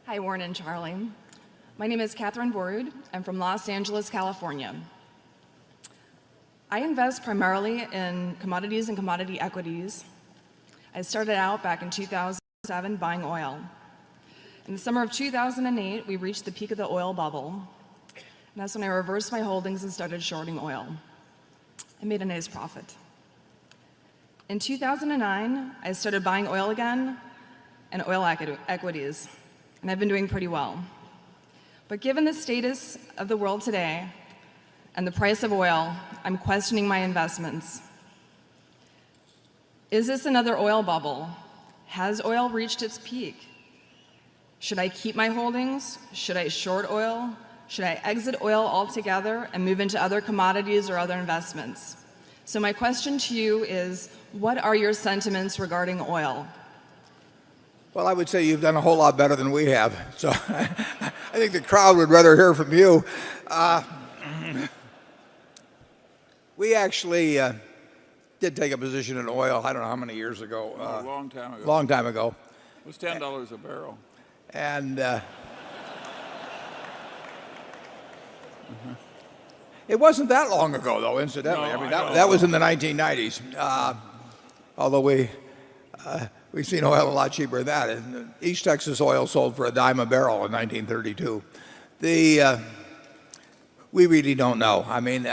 Hi, Warren and Charlie. My name is Catherine Borud. I'm from Los Angeles, California. I invest primarily in commodities and commodity equities. I started out back in 2007 buying oil. In the summer of 2008, we reached the peak of the oil bubble. And that's when I reversed my holdings and started shorting oil. I made a nice profit. In 2009, I started buying oil again and oil equities, and I've been doing pretty well. But given the status of the world today and the price of oil, I'm questioning my investments. Is this another oil bubble? Has oil reached its peak? Should I keep my holdings? Should I short oil? Should I exit oil altogether and move into other commodities or other investments? So my question to you is, what are your sentiments regarding oil? Well, I would say you've done a whole lot better than we have. So I think the crowd would rather hear from you. We actually did take a position in oil, I don't know how many years ago. A long time ago. Long time ago. It was $10 a barrel. And it wasn't that long ago, though, incidentally. No, I mean, I know. that was in the 1990s. Although we've seen oil a lot cheaper than that. And East Texas oil sold for $0.10 a barrel in 1932. We really don't know. I mean,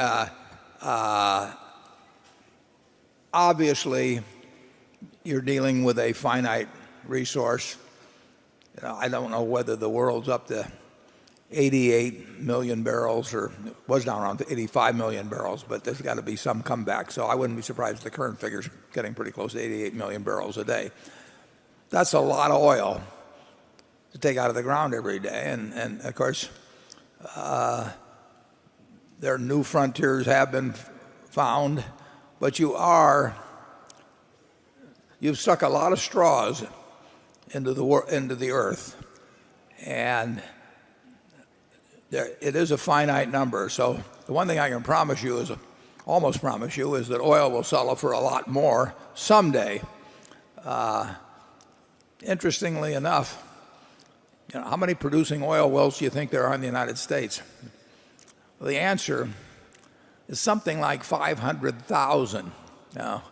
obviously, you're dealing with a finite resource. I don't know whether the world's up to 88 million barrels or was down around 85 million barrels, but there's got to be some comeback. So I wouldn't be surprised if the current figure's getting pretty close to 88 million barrels a day. That's a lot of oil to take out of the ground every day. And of course, their new frontiers have been found, but you've stuck a lot of straws into the earth, and it is a finite number. So the one thing I can almost promise you, is that oil will sell for a lot more someday. Interestingly enough, how many producing oil wells do you think there are in the United States? Well, the answer is something like 500,000. Now,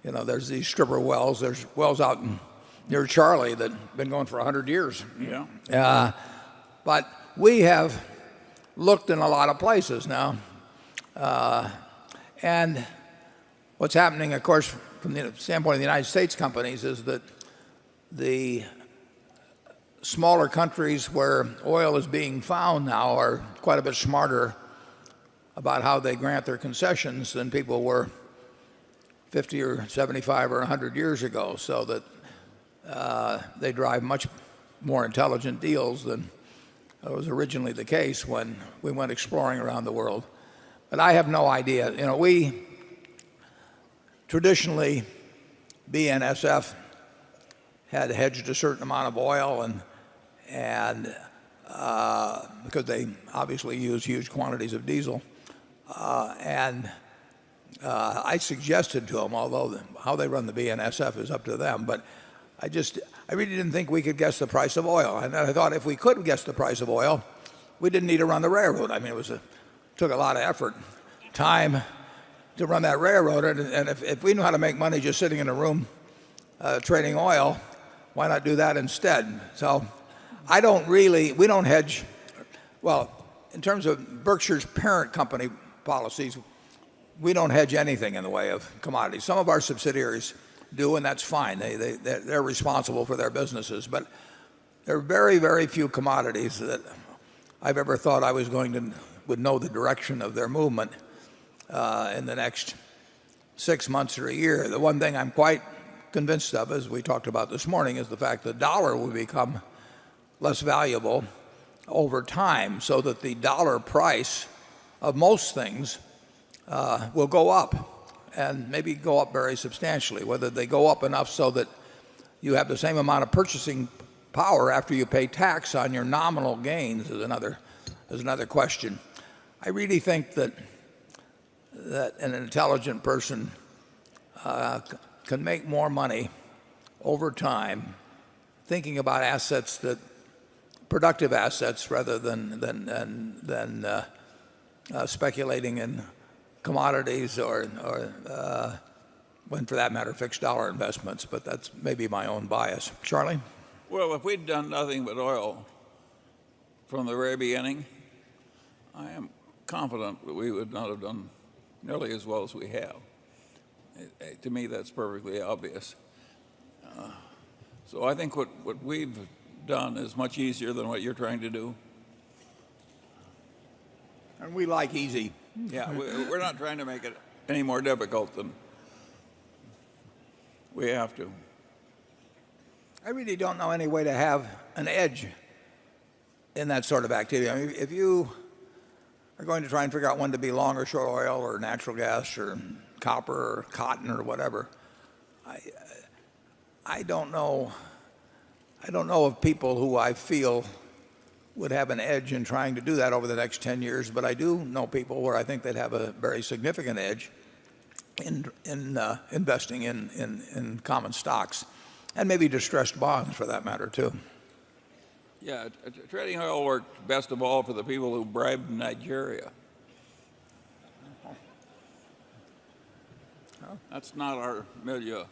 there's these stripper wells. There's wells out near Charlie that have been going for 100 years. Yeah. But we have looked in a lot of places now. And what's happening, of course, from the standpoint of the United States companies, is that the smaller countries where oil is being found now are quite a bit smarter about how they grant their concessions than people were 50 or 75 or 100 years ago, so that they drive much more intelligent deals than was originally the case when we went exploring around the world. But I have no idea. We traditionally, BNSF had hedged a certain amount of oil, and because they obviously use huge quantities of diesel, and I suggested to them, although how they run the BNSF is up to them, but I really didn't think we could guess the price of oil. And I thought if we could guess the price of oil, we didn't need to run the railroad. I mean, took a lot of effort, time to run that railroad. And if we knew how to make money just sitting in a room trading oil, why not do that instead? So we don't hedge. Well, in terms of Berkshire's parent company policies, we don't hedge anything in the way of commodities. Some of our subsidiaries do, and that's fine. They're responsible for their businesses. But there are very, very few commodities that I've ever thought I would know the direction of their movement in the next 6 months or a year. The one thing I'm quite convinced of, as we talked about this morning, is the fact the dollar will become less valuable over time, so that the dollar price of most things will go up, and maybe go up very substantially. Whether they go up enough so that you have the same amount of purchasing power after you pay tax on your nominal gains is another question. I really think that an intelligent person can make more money over time thinking about productive assets rather than speculating in commodities or when for that matter fixed dollar investments. But that's maybe my own bias. Charlie? Well, if we'd done nothing but oil from the very beginning, I am confident that we would not have done nearly as well as we have. To me, that's perfectly obvious. So I think what we've done is much easier than what you're trying to do. And we like easy. Yeah, we're not trying to make it any more difficult than we have to. I really don't know any way to have an edge in that sort of activity. I mean, if you are going to try and figure out when to be long or short oil or natural gas or copper or cotton or whatever, I don't know of people who I feel would have an edge in trying to do that over the next 10 years, but I do know people where I think they'd have a very significant edge in investing in common stocks and maybe distressed bonds for that matter too. Yeah, trading oil worked best of all for the people who bribed Nigeria. That's not our milieu.